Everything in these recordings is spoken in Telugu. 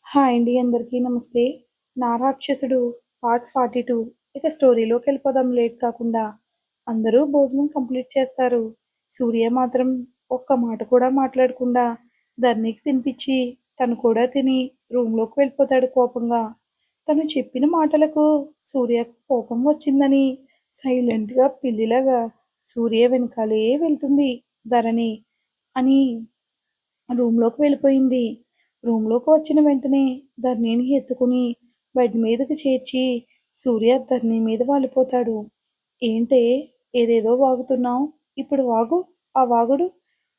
హాయ్ అండి, అందరికీ నమస్తే. 'నా రాక్షసుడు' పార్ట్ 42. ఇక స్టోరీలోకి వెళ్ళిపోదాం లేట్ కాకుండా. అందరూ భోజనం కంప్లీట్ చేస్తారు. సూర్య మాత్రం ఒక్క మాట కూడా మాట్లాడకుండా ధరణికి తినిపించి తను కూడా తిని రూమ్లోకి వెళ్ళిపోతాడు కోపంగా. తను చెప్పిన మాటలకు సూర్యకు కోపం వచ్చిందని సైలెంట్గా పిల్లిలాగా సూర్య వెనకాలే వెళ్తుంది ధరణి అని రూమ్లోకి వెళ్ళిపోయింది. రూమ్లోకి వచ్చిన వెంటనే ధరణిని ఎత్తుకుని బెడ్ మీదకి చేర్చి సూర్య ధరణి మీద వాలిపోతాడు. ఏంటే, ఏదేదో వాగుతున్నావు, ఇప్పుడు వాగు, ఆ వాగుడు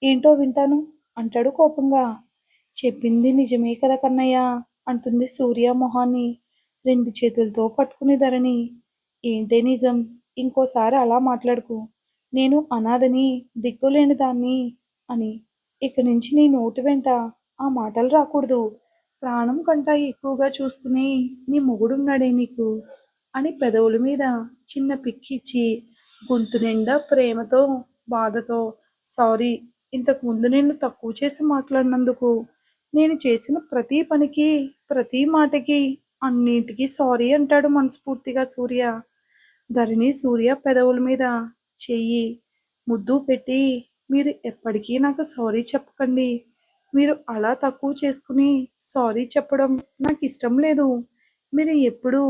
ఏంటో వింటాను అంటాడు కోపంగా. చెప్పింది నిజమే కదా కన్నయ్య అంటుంది సూర్య మొహాన్ని రెండు చేతులతో పట్టుకుని ధరణి. ఏంటే నిజం, ఇంకోసారి అలా మాట్లాడుకు, నేను అనాథని, దిక్కులేని దాన్ని అని. ఇక నుంచి నీ నోటి వెంట ఆ మాటలు రాకూడదు. ప్రాణం కంటా ఎక్కువగా చూసుకుని నీ మొగుడున్నాడే నీకు అని పెదవుల మీద చిన్న పిక్కిచ్చి గొంతు నిండా ప్రేమతో బాధతో, సారీ, ఇంతకు ముందు నిన్ను తక్కువ చేసి మాట్లాడినందుకు, నేను చేసిన ప్రతి పనికి ప్రతి మాటకి అన్నింటికీ సారీ అంటాడు మనస్ఫూర్తిగా సూర్య. ధరణి సూర్య పెదవుల మీద చెయ్యి ముద్దు పెట్టి, మీరు ఎప్పటికీ నాకు సారీ చెప్పకండి, మీరు అలా తక్కువ చేసుకుని సారీ చెప్పడం నాకు ఇష్టం లేదు. మీరు ఎప్పుడు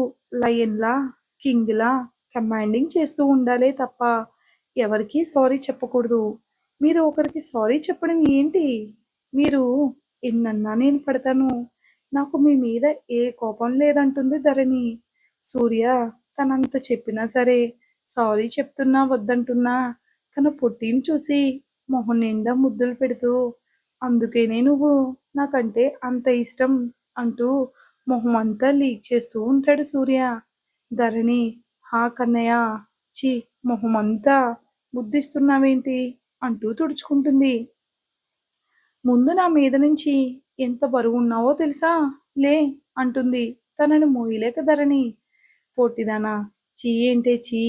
లయన్లా కింగ్లా కమాండింగ్ చేస్తూ ఉండాలే తప్ప ఎవరికి సారీ చెప్పకూడదు. మీరు ఒకరికి సారీ చెప్పడం ఏంటి? మీరు ఎన్నన్నా నేను పడతాను, నాకు మీ మీద ఏ కోపం లేదంటుంది ధరణి. సూర్య తనంత చెప్పినా సరే సారీ చెప్తున్నా వద్దంటున్నా తన పొట్టిని చూసి మొహం నిండా ముద్దులు పెడుతూ, అందుకేనే నువ్వు నాకంటే అంత ఇష్టం అంటూ మొహం అంతా లీక్ చేస్తూ ఉంటాడు సూర్య. ధరణి, హా కన్నయ్య, చి, మొహం అంతా ముద్దిస్తున్నావేంటి అంటూ తుడుచుకుంటుంది. ముందు నా మీద నుంచి ఎంత బరువున్నావో తెలుసా, లే అంటుంది తనని మోయలేక ధరణి. పొట్టిదానా, చీ ఏంటే చీ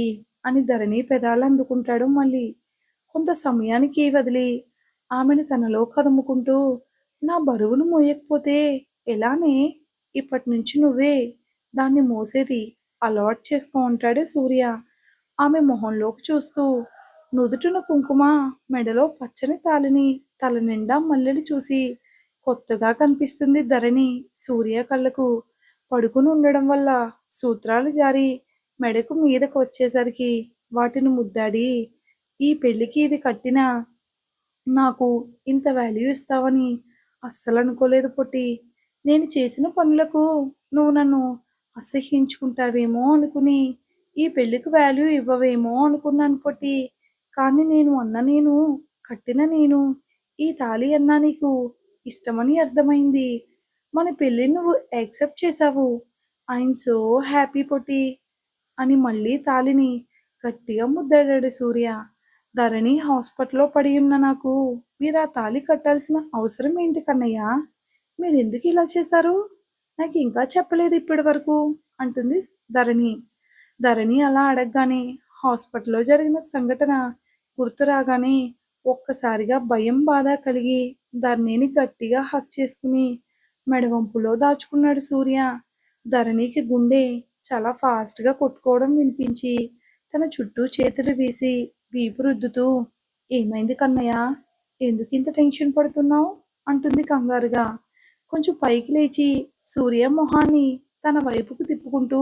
అని ధరణి పెదాలు అందుకుంటాడు మళ్ళీ. కొంత సమయానికి వదిలి ఆమెను తనలో కదుముకుంటూ, నా బరువును మోయకపోతే ఎలానే, ఇప్పటి నుంచి నువ్వే దాన్ని మోసేది అలవాటు చేసుకో అంటాడు సూర్య ఆమె మొహంలోకి చూస్తూ. నుదుటిన కుంకుమ, మెడలో పచ్చని తాళిని, తల నిండా మల్లెలు చూసి కొత్తగా కనిపిస్తుంది ధరణి సూర్య కళ్ళకు. పడుకుని ఉండడం వల్ల సూత్రాలు జారి మెడకు మీదకు వచ్చేసరికి వాటిని ముద్దాడి, ఈ పెళ్లికి ఇది కట్టినా నాకు ఇంత వాల్యూ ఇస్తావని అస్సలు అనుకోలేదు పొట్టి. నేను చేసిన పనులకు నువ్వు నన్ను అసహ్యించుకుంటావేమో అనుకుని ఈ పెళ్లికి వాల్యూ ఇవ్వవేమో అనుకున్నాను పొట్టి. కానీ నేను కట్టిన నేను, ఈ తాళి అన్నా నీకు ఇష్టమని అర్థమైంది. మన పెళ్ళిని నువ్వు యాక్సెప్ట్ చేశావు. ఐఎమ్ సో హ్యాపీ పొట్టి అని మళ్ళీ తాళిని గట్టిగా ముద్దాడాడు సూర్య. ధరణి హాస్పిటల్లో పడి ఉన్న నాకు మీరు ఆ తాళి కట్టాల్సిన అవసరం ఏంటి కన్నయ్య? మీరు ఎందుకు ఇలా చేశారు? నాకు ఇంకా చెప్పలేదు ఇప్పటి వరకు అంటుంది ధరణి. ధరణి అలా అడగగానే హాస్పిటల్లో జరిగిన సంఘటన గుర్తు రాగానే ఒక్కసారిగా భయం బాధ కలిగి ధరణిని గట్టిగా హక్ చేసుకుని మెడవంపులో దాచుకున్నాడు సూర్య. ధరణికి గుండె చాలా ఫాస్ట్గా కొట్టుకోవడం వినిపించి తన చుట్టూ చేతులు వేసి వీపు రుద్దుతూ, ఏమైంది కన్నయ్య, ఎందుకు ఇంత టెన్షన్ పడుతున్నావు అంటుంది కంగారుగా. కొంచెం పైకి లేచి సూర్య మొహాన్ని తన వైపుకు తిప్పుకుంటూ,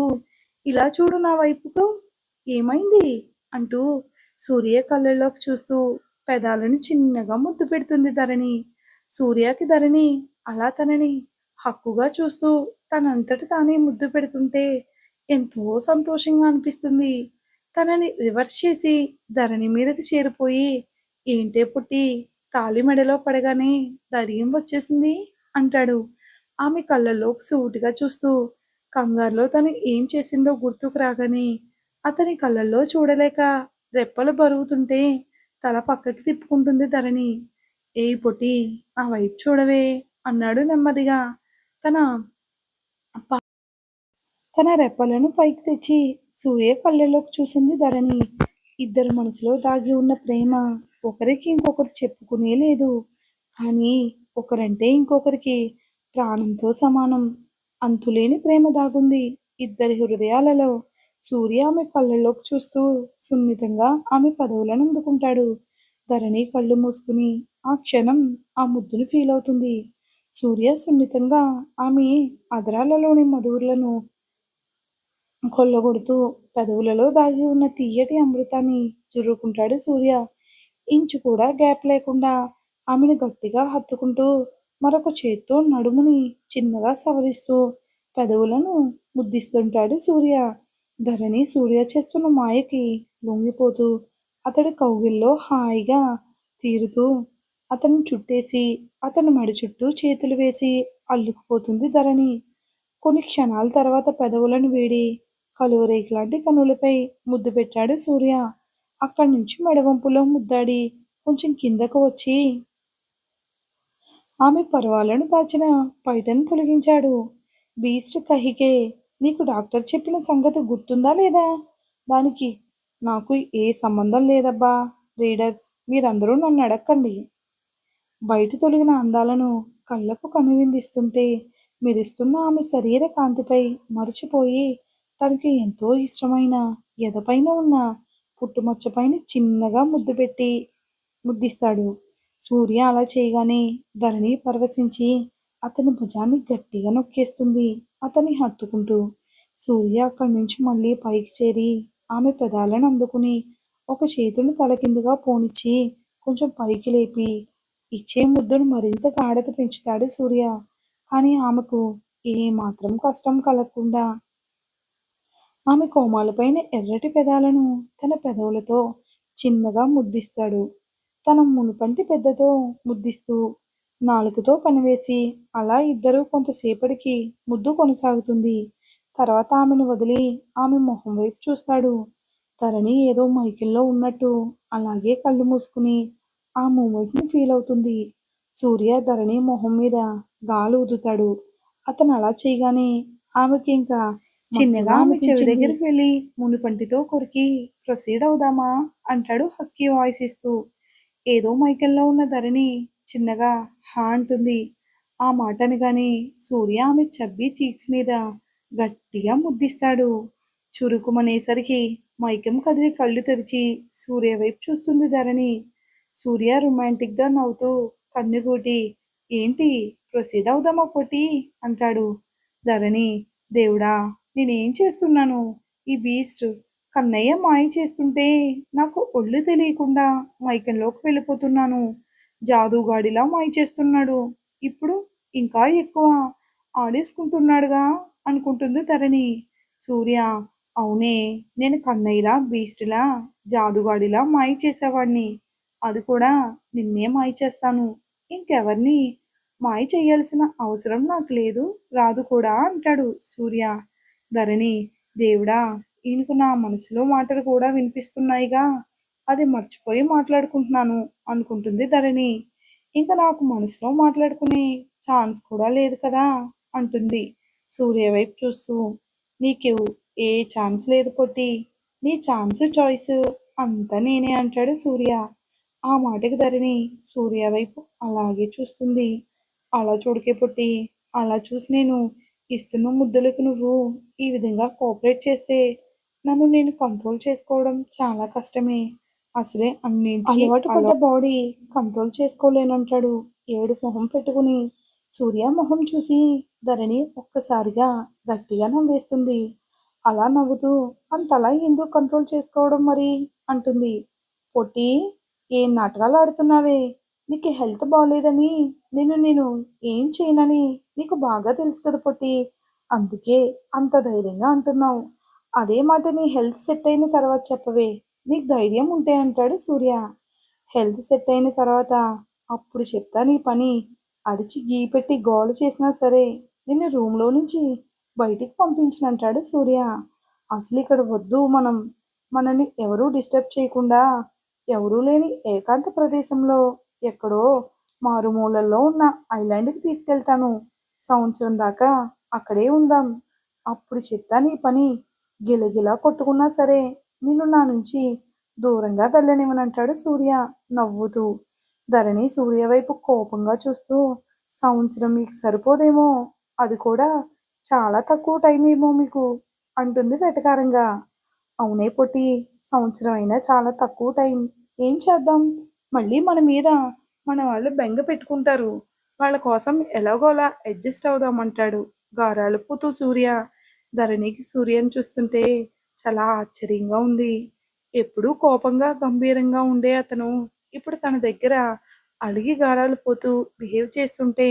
ఇలా చూడు నా వైపుకు, ఏమైంది అంటూ సూర్య కళ్ళల్లోకి చూస్తూ పెదాలను చిన్నగా ముద్దు పెడుతుంది ధరణి. సూర్యకి ధరణి అలా తనని హక్కుగా చూస్తూ తనంతట తానే ముద్దు పెడుతుంటే ఎంతో సంతోషంగా అనిపిస్తుంది. తనని రివర్స్ చేసి ధరణి మీదకి చేరిపోయి, ఏంటే పుట్టి, తాళి మెడలో పడగానే ధైర్యం వచ్చేసింది అంటాడు ఆమె కళ్ళల్లోకి సూటిగా చూస్తూ. కంగారులో తను ఏం చేసిందో గుర్తుకు రాగానే అతని కళ్ళల్లో చూడలేక రెప్పలు బరుగుతుంటే తల పక్కకి తిప్పుకుంటుంది ధరణి. ఏ పొట్టి, ఆ వైపు చూడవే అన్నాడు నెమ్మదిగా. తన తన రెప్పలను పైకి తెచ్చి సూర్య కళ్ళలోకి చూసింది ధరణి. ఇద్దరు మనసులో దాగి ఉన్న ప్రేమ ఒకరికి ఇంకొకరు చెప్పుకునే లేదు. కానీ ఒకరంటే ఇంకొకరికి ప్రాణంతో సమానం. అంతులేని ప్రేమ దాగుంది ఇద్దరి హృదయాలలో. సూర్య ఆమె కళ్ళలోకి చూస్తూ సున్నితంగా ఆమె పెదవులను అందుకుంటాడు. ధరణి కళ్ళు మూసుకుని ఆ క్షణం ఆ ముద్దును ఫీల్ అవుతుంది. సూర్య సున్నితంగా ఆమె అధరాలలోని మధువులను కొల్లగొడుతూ పెదవులలో దాగి ఉన్న తియ్యటి అమృతాన్ని చుర్రుకుంటాడు సూర్య. ఇంచు కూడా గ్యాప్ లేకుండా ఆమెను గట్టిగా హత్తుకుంటూ మరొక చేత్తో నడుముని చిన్నగా సవరిస్తూ పెదవులను ముద్దిస్తుంటాడు సూర్య. ధరణి సూర్య చేస్తున్న మాయకి లొంగిపోతూ అతడి కౌగిల్లో హాయిగా తీరుతూ అతన్ని చుట్టేసి అతని మెడ చుట్టూ చేతులు వేసి అల్లుకుపోతుంది ధరణి. కొన్ని క్షణాల తర్వాత పెదవులను వీడి కలువరేకులాంటి కనులపై ముద్దు పెట్టాడు సూర్య. అక్కడి నుంచి మెడవంపులో ముద్దాడి కొంచెం కిందకు వచ్చి ఆమె పర్వాలను దాచిన పైటను తొలగించాడు. బీస్ట్ కహికే, నీకు డాక్టర్ చెప్పిన సంగతి గుర్తుందా లేదా? దానికి నాకు ఏ సంబంధం లేదబ్బా. రీడర్స్ మీరందరూ నన్ను అడక్కండి. బయట తొలగిన అందాలను కళ్ళకు కనువిందిస్తుంటే మెరుస్తున్న ఆమె శరీర కాంతిపై మరచిపోయి తనకి ఎంతో ఇష్టమైన ఎదపైన ఉన్న పుట్టుమచ్చపైన చిన్నగా ముద్దు పెట్టి ముద్దిస్తాడు. సూర్య అలా చేయగానే ధరణి పరవశించి అతని భుజాన్ని గట్టిగా నొక్కేస్తుంది అతన్ని హత్తుకుంటూ. సూర్య అక్కడి నుంచి మళ్ళీ పైకి చేరి ఆమె పెదాలను అందుకుని ఒక చేతిని తల కిందుగా పోనిచ్చి కొంచెం పైకి లేపి ఇచ్చే ముద్దును మరింత గాఢత పెంచుతాడు సూర్య. కానీ ఆమెకు ఏమాత్రం కష్టం కలగకుండా ఆమె కోమాలపైన ఎర్రటి పెదాలను తన పెదవులతో చిన్నగా ముద్దిస్తాడు. తన మునుపంటి పెద్దతో ముద్దిస్తూ నాలుకతో కనివేసి అలా ఇద్దరూ కొంతసేపటికి ముద్దు కొనసాగుతుంది. తర్వాత ఆమెను వదిలి ఆమె మొహం వైపు చూస్తాడు. ధరణి ఏదో మైకంలో ఉన్నట్టు అలాగే కళ్ళు మూసుకుని ఆ మూమెంట్ని ఫీల్ అవుతుంది. సూర్య ధరణి మొహం మీద గాలి ఊదుతాడు. అతను అలా చేయగానే ఆమెకి ఇంకా చిన్నగా ఆమె చెవి దగ్గరికి వెళ్ళి మునిపంటితో కొరికి ప్రొసీడ్ అవుదామా అంటాడు హస్కీ వాయిస్ ఇస్తూ. ఏదో మైకంలో ఉన్న ధరణి చిన్నగా హా అంటుంది. ఆ మాట అనగానే సూర్య ఆమె చబ్బీ చీక్స్ మీద గట్టిగా ముద్దిస్తాడు. చురుకుమనేసరికి మైకం కదిలి కళ్ళు తెరిచి సూర్య వైపు చూస్తుంది ధరణి. సూర్య రొమాంటిక్గా నవ్వుతూ కన్నుగూటి ఏంటి ప్రొసీడ్ అవుదామా పొట్టి అంటాడు. ధరణి దేవుడా నేనేం చేస్తున్నాను? ఈ బీస్ట్ కన్నయ్య మాయ చేస్తుంటే నాకు ఒళ్ళు తెలియకుండా మైకంలోకి వెళ్ళిపోతున్నాను. జాదుగాడిలా మాయ చేస్తున్నాడు. ఇప్పుడు ఇంకా ఎక్కువ ఆడేసుకుంటున్నాడుగా అనుకుంటుంది ధరణి. సూర్య అవునే, నేను కన్నయ్యలా బీస్టులా జాదుగాడిలా మాయ చేసేవాడిని. అది కూడా నిన్నే మాయ చేస్తాను. ఇంకెవరిని మాయ చేయాల్సిన అవసరం నాకు లేదు, రాదు కూడా అంటాడు సూర్య. ధరణి దేవుడా ఈయనకు నా మనసులో మాటలు కూడా వినిపిస్తున్నాయిగా, అది మర్చిపోయి మాట్లాడుకుంటున్నాను అనుకుంటుంది ధరణి. ఇంకా నాకు మనసులో మాట్లాడుకునే ఛాన్స్ కూడా లేదు కదా అంటుంది సూర్య వైపు చూస్తూ. నీకు ఏ ఛాన్స్ లేదు పొట్టి, నీ ఛాన్స్ చాయిస్ అంతా నేనే అంటాడు సూర్య. ఆ మాటకి ధరణి సూర్య వైపు అలాగే చూస్తుంది. అలా చూడకే పొట్టి, అలా చూసి నేను ఇస్తున్న ముద్దులకు నువ్వు ఈ విధంగా కోఆపరేట్ చేస్తే నన్ను నేను కంట్రోల్ చేసుకోవడం చాలా కష్టమే. అసలే అన్నింటికి అలవాటు పడ్డ బాడీ కంట్రోల్ చేసుకోలేనంటాడు ఏడు మొహం పెట్టుకుని. సూర్య మొహం చూసి ధరణి ఒక్కసారిగా గట్టిగా నవ్వేస్తుంది. అలా నవ్వుతూ అంతలా ఎందుకు కంట్రోల్ చేసుకోవడం మరి అంటుంది. పొట్టి ఏం నాటకాలు ఆడుతున్నావే? నీకు హెల్త్ బాగోలేదని నేను ఏం చేయనని నీకు బాగా తెలుసు కదా పొట్టి, అందుకే అంత ధైర్యంగా అంటున్నావు. అదే మాట నీ హెల్త్ సెట్ అయిన తర్వాత చెప్పవే, నీకు ధైర్యం ఉంటే అంటాడు సూర్య. హెల్త్ సెట్ అయిన తర్వాత అప్పుడు చెప్తా నీ పని. అరిచి గీ పెట్టి గోల చేసినా సరే నిన్ను రూమ్లో నుంచి బయటికి పంపించనంటాడు సూర్య. అసలు ఇక్కడ వద్దు, మనని ఎవరూ డిస్టర్బ్ చేయకుండా ఎవరూ లేని ఏకాంత ప్రదేశంలో ఎక్కడో మారుమూలల్లో ఉన్న ఐలాండ్కి తీసుకెళ్తాను. సంవత్సరం దాకా అక్కడే ఉందాం. అప్పుడు చెప్తా నీ పని. గిలగిలా కొట్టుకున్నా సరే నిన్ను నా నుంచి దూరంగా వెళ్ళనివ్వనంటాడు సూర్య నవ్వుతూ. ధరణి సూర్య వైపు కోపంగా చూస్తూ సంవత్సరం మీకు సరిపోదేమో, అది కూడా చాలా తక్కువ టైం ఏమో మీకు అంటుంది వెటకారంగా. అవునే పొట్టి, సంవత్సరం అయినా చాలా తక్కువ టైం. ఏం చేద్దాం, మళ్ళీ మన మీద మన వాళ్ళు బెంగ పెట్టుకుంటారు. వాళ్ళ కోసం ఎలాగోలా అడ్జస్ట్ అవుదామంటాడు గారాలపోతూ సూర్య. ధరణికి సూర్యని చూస్తుంటే చాలా ఆశ్చర్యంగా ఉంది. ఎప్పుడూ కోపంగా గంభీరంగా ఉండే అతను ఇప్పుడు తన దగ్గర అలిగి గారాలు పోతూ బిహేవ్ చేస్తుంటే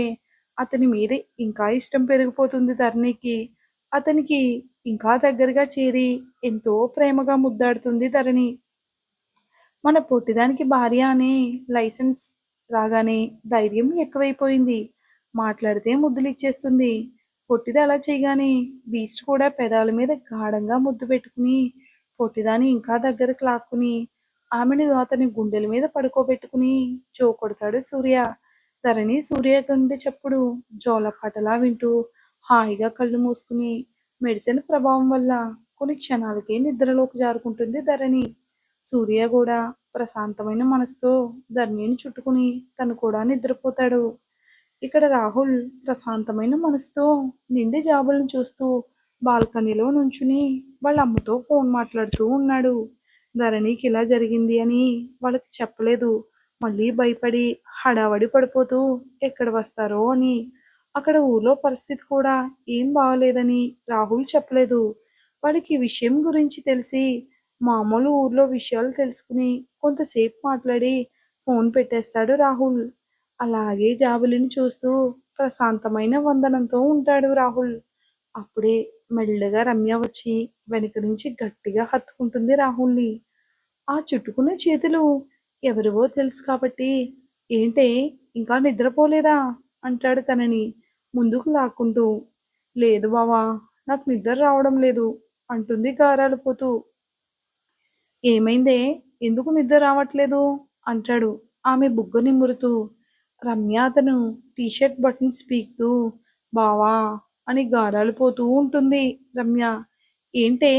అతని మీద ఇంకా ఇష్టం పెరిగిపోతుంది ధరణికి. అతనికి ఇంకా దగ్గరగా చేరి ఎంతో ప్రేమగా ముద్దాడుతుంది ధరణి. మన పొట్టిదానికి భార్య అనే లైసెన్స్ రాగానే ధైర్యం ఎక్కువైపోయింది. మాట్లాడితే ముద్దులిచ్చేస్తుంది. పొట్టిది అలా చేయగానే బీస్ట్ కూడా పెదాల మీద గాఢంగా ముద్దు పెట్టుకుని పొట్టిదాన్ని ఇంకా దగ్గరకు లాక్కుని ఆమెను అతని గుండెల మీద పడుకోబెట్టుకుని కొడతాడు సూర్య. ధరణి సూర్య గుండె చప్పుడు జోలపాటలా వింటూ హాయిగా కళ్ళు మూసుకుని మెడిసిన్ ప్రభావం వల్ల కొన్ని క్షణాలకే నిద్రలోకి జారుకుంటుంది ధరణి. సూర్య కూడా ప్రశాంతమైన మనసుతో ధరణిని చుట్టుకుని తను కూడా నిద్రపోతాడు. ఇక్కడ రాహుల్ ప్రశాంతమైన మనసుతో నిండి జాబులను చూస్తూ బాల్కనీలో నుంచుని వాళ్ళ అమ్మతో ఫోన్ మాట్లాడుతూ ఉన్నాడు. ధరణికి ఇలా జరిగింది అని వాళ్ళకి చెప్పలేదు. మళ్ళీ భయపడి హడావడి పడిపోతూ ఎక్కడ వస్తారో అని. అక్కడ ఊర్లో పరిస్థితి కూడా ఏం బాగలేదని రాహుల్ చెప్పలేదు. వాడికి ఈ విషయం గురించి తెలిసి మామూలు ఊర్లో విషయాలు తెలుసుకుని కొంతసేపు మాట్లాడి ఫోన్ పెట్టేస్తాడు రాహుల్. అలాగే జాబులిని చూస్తూ ప్రశాంతమైన వందనంతో ఉంటాడు రాహుల్. అప్పుడే మెల్లగా రమ్య వచ్చి వెనక నుంచి గట్టిగా హత్తుకుంటుంది రాహుల్ని. ఆ చుట్టుకున్న చేతులు ఎవరివో తెలుసు కాబట్టి, ఏంటే ఇంకా నిద్రపోలేదా అంటాడు తనని ముందుకు లాక్కుంటూ. లేదు బావా, నాకు నిద్ర రావడం లేదు అంటుంది గారాలు పోతూ. ఏమైందే, ఎందుకు నిద్ర రావట్లేదు అంటాడు ఆమె బుగ్గ నిమురుతూ. రమ్య అతను టీషర్ట్ బటన్స్ పీకుతూ బావా అని గారాలు పోతూ ఉంటుంది రమ్య. ఏంటే,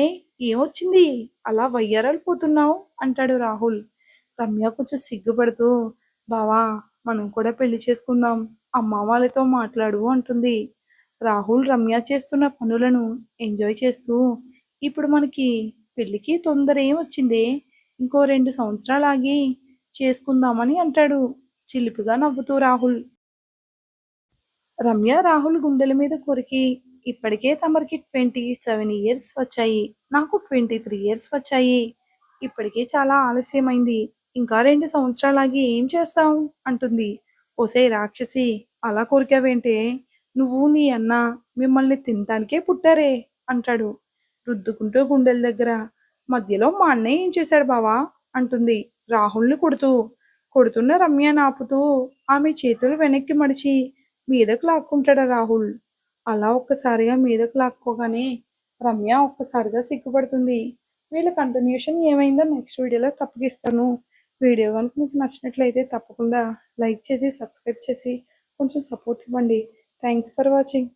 ఏమొచ్చింది, అలా వయ్యారాలు పోతున్నావు అంటాడు రాహుల్. రమ్య కొంచెం సిగ్గుపడుతూ బావా, మనం కూడా పెళ్లి చేసుకుందాం, అమ్మ వాళ్ళతో మాట్లాడు అంటుంది. రాహుల్ రమ్య చేస్తున్న పనులను ఎంజాయ్ చేస్తూ ఇప్పుడు మనకి పెళ్ళికి తొందర ఏం వచ్చిందే, ఇంకో 2 సంవత్సరాలు ఆగి చేసుకుందామని అంటాడు చిలిపిగా నవ్వుతూ రాహుల్. రమ్య రాహుల్ గుండెల మీద కొరికి ఇప్పటికే తమరికి 27 ఇయర్స్ వచ్చాయి, నాకు 23 ఇయర్స్ వచ్చాయి. ఇప్పటికే చాలా ఆలస్యమైంది. ఇంకా 2 సంవత్సరాలాగి ఏం చేస్తాం అంటుంది. ఓసే రాక్షసి, అలా కొరికావేంటే, నువ్వు నీ అన్న మిమ్మల్ని తినటానికే పుట్టారే అంటాడు రుద్దుకుంటూ గుండెల దగ్గర. మధ్యలో మా అన్నయ్య ఏం చేశాడు బావా అంటుంది రాహుల్ని కొడుతూ. కొడుతున్న రమ్యను ఆపుతూ ఆమె చేతులు వెనక్కి మడిచి మీదకు లాక్కుంటాడు రాహుల్. అలా ఒక్కసారిగా మీదకు లాక్కోగానే రమ్య ఒక్కసారిగా సిగ్గుపడుతుంది. వీళ్ళ కంటిన్యూషన్ ఏమైందో నెక్స్ట్ వీడియోలో తప్పకిస్తాను. వీడియో కనుక మీకు నచ్చినట్లయితే తప్పకుండా లైక్ చేసి సబ్స్క్రైబ్ చేసి కొంచెం సపోర్ట్ ఇవ్వండి. Thanks for watching.